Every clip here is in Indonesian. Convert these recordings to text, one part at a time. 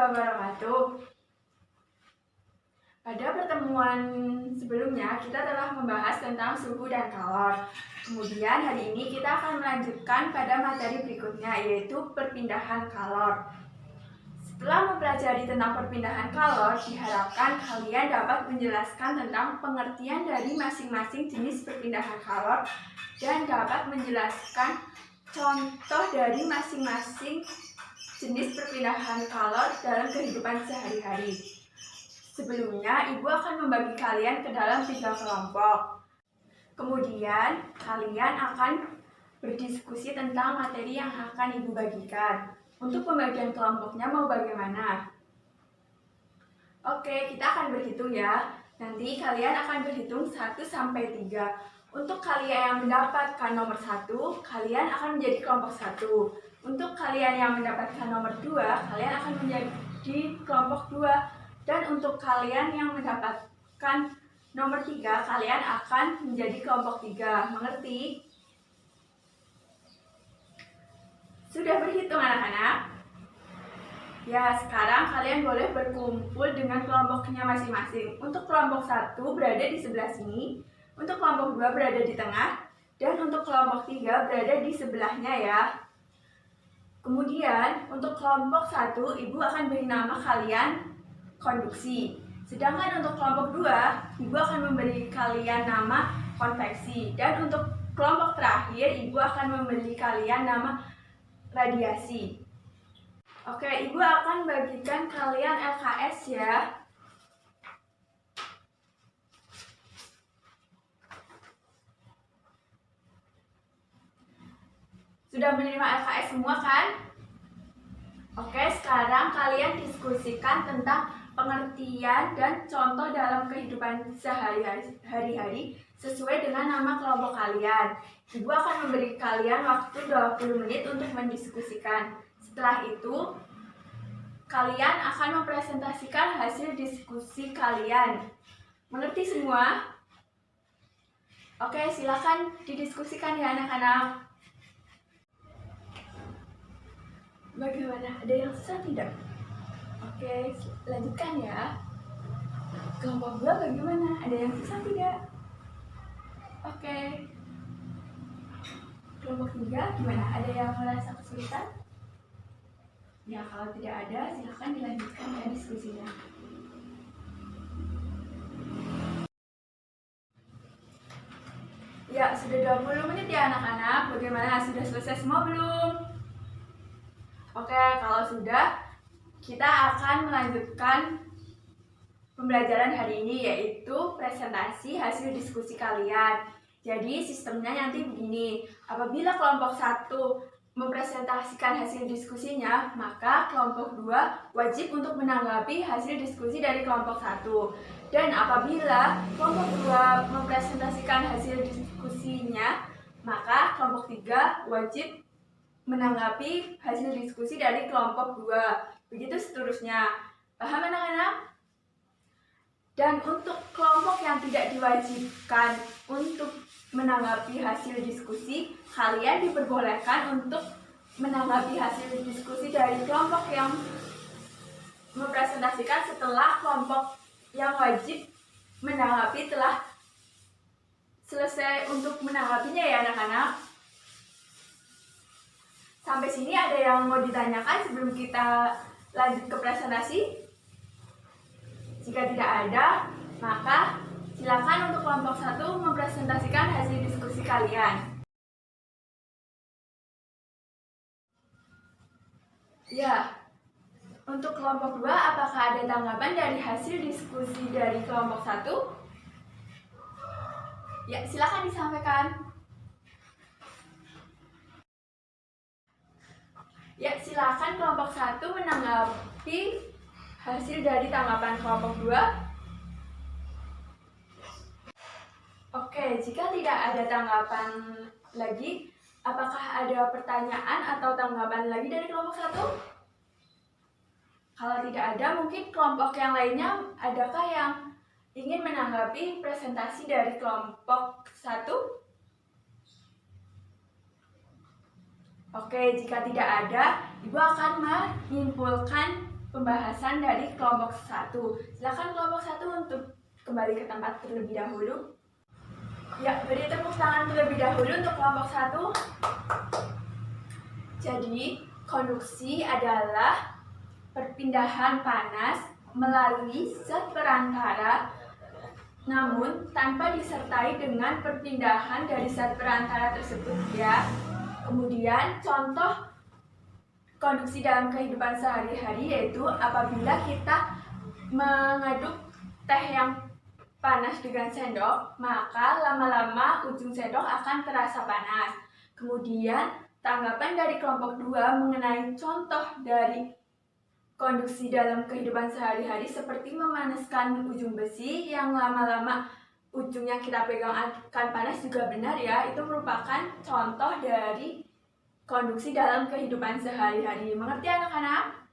wabarakatuh. Pada pertemuan sebelumnya, kita telah membahas tentang suhu dan kalor. Kemudian hari ini kita akan melanjutkan pada materi berikutnya, yaitu perpindahan kalor. Setelah mempelajari tentang perpindahan kalor, diharapkan kalian dapat menjelaskan tentang pengertian dari masing-masing jenis perpindahan kalor dan dapat menjelaskan contoh dari masing-masing jenis perpindahan kalor dalam kehidupan sehari-hari. Sebelumnya, Ibu akan membagi kalian ke dalam 3 kelompok. Kemudian, kalian akan berdiskusi tentang materi yang akan Ibu bagikan. Untuk pembagian kelompoknya mau bagaimana? Oke, kita akan berhitung ya. Nanti kalian akan berhitung 1 sampai 3. Untuk kalian yang mendapatkan nomor 1, kalian akan menjadi kelompok 1. Untuk kalian yang mendapatkan nomor 2, kalian akan menjadi kelompok 2. Dan untuk kalian yang mendapatkan nomor 3, kalian akan menjadi kelompok 3. Mengerti? Sudah berhitung anak-anak? Ya, sekarang kalian boleh berkumpul dengan kelompoknya masing-masing. Untuk kelompok 1 berada di sebelah sini, untuk kelompok 2 berada di tengah, dan untuk kelompok 3 berada di sebelahnya ya. Kemudian, untuk kelompok 1, Ibu akan beri nama kalian konduksi. Sedangkan untuk kelompok 2, Ibu akan memberi kalian nama konveksi. Dan untuk kelompok terakhir, Ibu akan memberi kalian nama radiasi. Oke, Ibu akan bagikan kalian LKS ya. Sudah menerima LKS semua kan? Oke, sekarang kalian diskusikan tentang pengertian dan contoh dalam kehidupan sehari-hari sesuai dengan nama kelompok kalian. Ibu akan memberi kalian waktu 20 menit untuk mendiskusikan. Setelah itu, kalian akan mempresentasikan hasil diskusi kalian. Mengerti semua? Oke, silakan didiskusikan ya anak-anak. Bagaimana? Ada yang susah tidak? Oke, lanjutkan ya. Kelompok 2 bagaimana? Ada yang susah tidak? Oke. Kelompok 3 gimana? Ada yang merasa kesulitan? Ya, kalau tidak ada, silakan dilanjutkan ya diskusinya. Ya, sudah 20 menit ya anak-anak. Bagaimana? Sudah selesai semua belum? Oke, kalau sudah, kita akan melanjutkan pembelajaran hari ini, yaitu presentasi hasil diskusi kalian. Jadi sistemnya nanti begini, apabila kelompok 1 mempresentasikan hasil diskusinya, maka kelompok 2 wajib untuk menanggapi hasil diskusi dari kelompok 1. Dan apabila kelompok 2 mempresentasikan hasil diskusinya, maka kelompok 3 wajib menanggapi hasil diskusi dari kelompok 2. Begitu seterusnya. Paham anak-anak? Dan untuk kelompok yang tidak diwajibkan untuk menanggapi hasil diskusi, kalian diperbolehkan untuk menanggapi hasil diskusi dari kelompok yang mempresentasikan setelah kelompok yang wajib menanggapi telah selesai untuk menanggapinya ya anak-anak. Sampai sini ada yang mau ditanyakan sebelum kita lanjut ke presentasi? Jika tidak ada, maka silakan untuk kelompok 1 mempresentasikan hasil diskusi kalian. Ya, untuk kelompok 2, apakah ada tanggapan dari hasil diskusi dari kelompok 1? Ya, silakan disampaikan. Ya, silakan kelompok 1 menanggapi hasil dari tanggapan kelompok 2. Oke, jika tidak ada tanggapan lagi, apakah ada pertanyaan atau tanggapan lagi dari kelompok 1? Kalau tidak ada, mungkin kelompok yang lainnya adakah yang ingin menanggapi presentasi dari kelompok 1? Oke, jika tidak ada, Ibu akan menyimpulkan pembahasan dari kelompok 1. Silakan kelompok 1 untuk kembali ke tempat terlebih dahulu. Ya, beri tepuk tangan terlebih dahulu untuk kelompok 1. Jadi, konduksi adalah perpindahan panas melalui zat perantara namun tanpa disertai dengan perpindahan dari zat perantara tersebut ya. Kemudian contoh konduksi dalam kehidupan sehari-hari yaitu apabila kita mengaduk teh yang panas dengan sendok, maka lama-lama ujung sendok akan terasa panas. Kemudian tanggapan dari kelompok 2 mengenai contoh dari konduksi dalam kehidupan sehari-hari seperti memanaskan ujung besi yang lama-lama ujung yang kita pegang akan panas juga benar ya. Itu merupakan contoh dari konduksi dalam kehidupan sehari-hari. Mengerti anak-anak?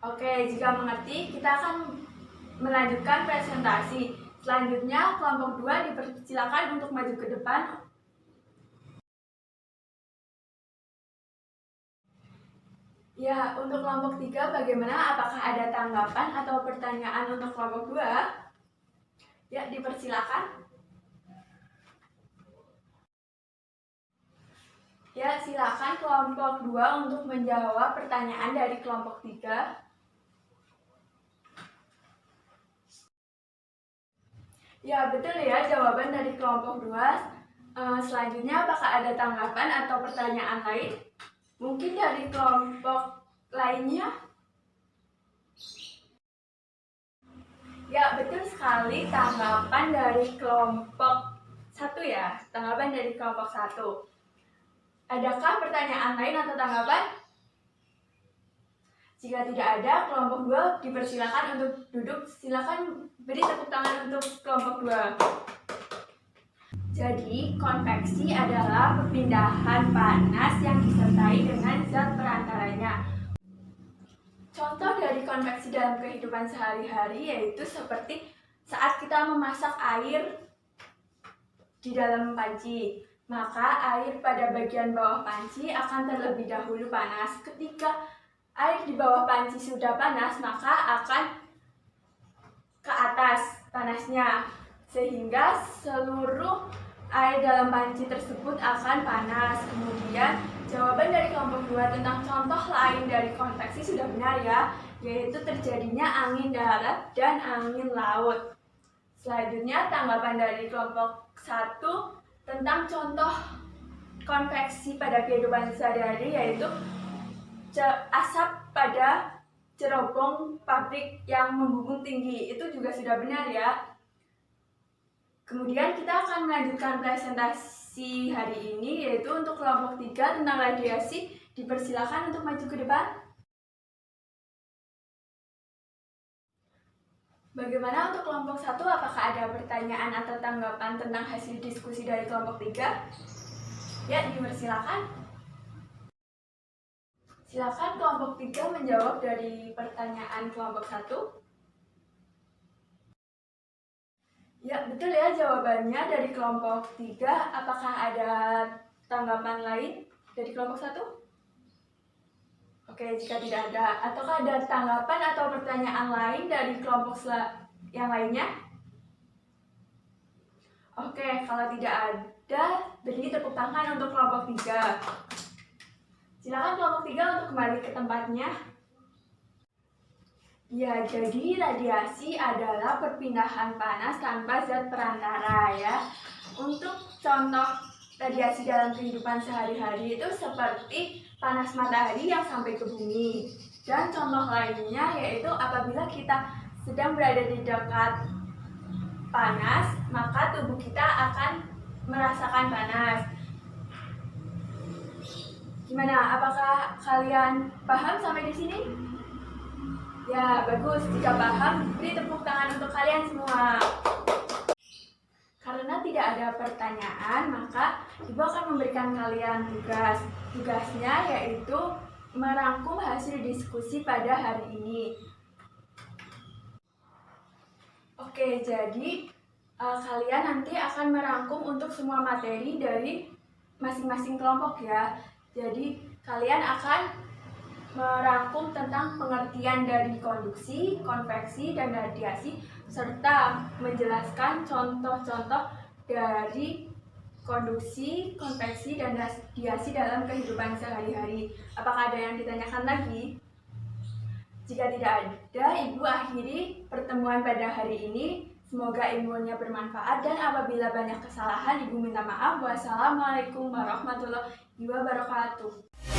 Oke, jika mengerti kita akan melanjutkan presentasi. Selanjutnya kelompok 2 dipersilakan untuk maju ke depan. Ya, untuk kelompok 3 bagaimana? Apakah ada tanggapan atau pertanyaan untuk kelompok 2? Ya, dipersilakan. Ya, silakan kelompok 2 untuk menjawab pertanyaan dari kelompok 3. Ya, betul ya jawaban dari kelompok 2. Selanjutnya apakah ada tanggapan atau pertanyaan lain? Mungkin dari kelompok lainnya? Ya, betul sekali tanggapan dari kelompok 1 ya. Tanggapan dari kelompok 1. Adakah pertanyaan lain atau tanggapan? Jika tidak ada, kelompok 2 dipersilakan untuk duduk. Silakan beri tepuk tangan untuk kelompok 2. Jadi, konveksi adalah perpindahan panas yang disertai dengan zat perantaranya. Contoh dari konveksi dalam kehidupan sehari-hari yaitu seperti saat kita memasak air di dalam panci. Maka air pada bagian bawah panci akan terlebih dahulu panas. Ketika air di bawah panci sudah panas, maka akan ke atas panasnya. Sehingga seluruh air dalam panci tersebut akan panas. Kemudian jawaban dari kelompok 2 tentang contoh lain dari konveksi sudah benar ya, yaitu terjadinya angin darat dan angin laut. Selanjutnya tanggapan dari kelompok 1 tentang contoh konveksi pada kehidupan sehari-hari yaitu asap pada cerobong pabrik yang membumbung tinggi. Itu juga sudah benar ya. Kemudian kita akan melanjutkan presentasi hari ini yaitu untuk kelompok 3 tentang radiasi. Dipersilakan untuk maju ke depan. Bagaimana untuk kelompok 1? Apakah ada pertanyaan atau tanggapan tentang hasil diskusi dari kelompok 3? Ya, dipersilakan. Silakan kelompok 3 menjawab dari pertanyaan kelompok 1. Ya, betul ya jawabannya dari kelompok 3. Apakah ada tanggapan lain dari kelompok 1? Oke, jika tidak ada, ataukah ada tanggapan atau pertanyaan lain dari kelompok yang lainnya? Oke, kalau tidak ada, beri tepuk tangan untuk kelompok 3. Silakan kelompok 3 untuk kembali ke tempatnya. Ya, jadi radiasi adalah perpindahan panas tanpa zat perantara ya. Untuk contoh radiasi dalam kehidupan sehari-hari itu seperti panas matahari yang sampai ke bumi. Dan contoh lainnya yaitu apabila kita sedang berada di dekat panas, maka tubuh kita akan merasakan panas. Gimana? Apakah kalian paham sampai di sini? Ya, bagus. Jika paham, beri tepuk tangan untuk kalian semua. Karena tidak ada pertanyaan, maka Ibu akan memberikan kalian tugas. Tugasnya yaitu merangkum hasil diskusi pada hari ini. Oke, jadi kalian nanti akan merangkum untuk semua materi dari masing-masing kelompok ya. Jadi kalian akan merangkum tentang pengertian dari konduksi, konveksi, dan radiasi, serta menjelaskan contoh-contoh dari konduksi, konveksi, dan radiasi dalam kehidupan sehari-hari. Apakah ada yang ditanyakan lagi? Jika tidak ada, Ibu akhiri pertemuan pada hari ini. Semoga ilmunya bermanfaat, dan apabila banyak kesalahan, Ibu minta maaf. Wassalamualaikum warahmatullahi wabarakatuh.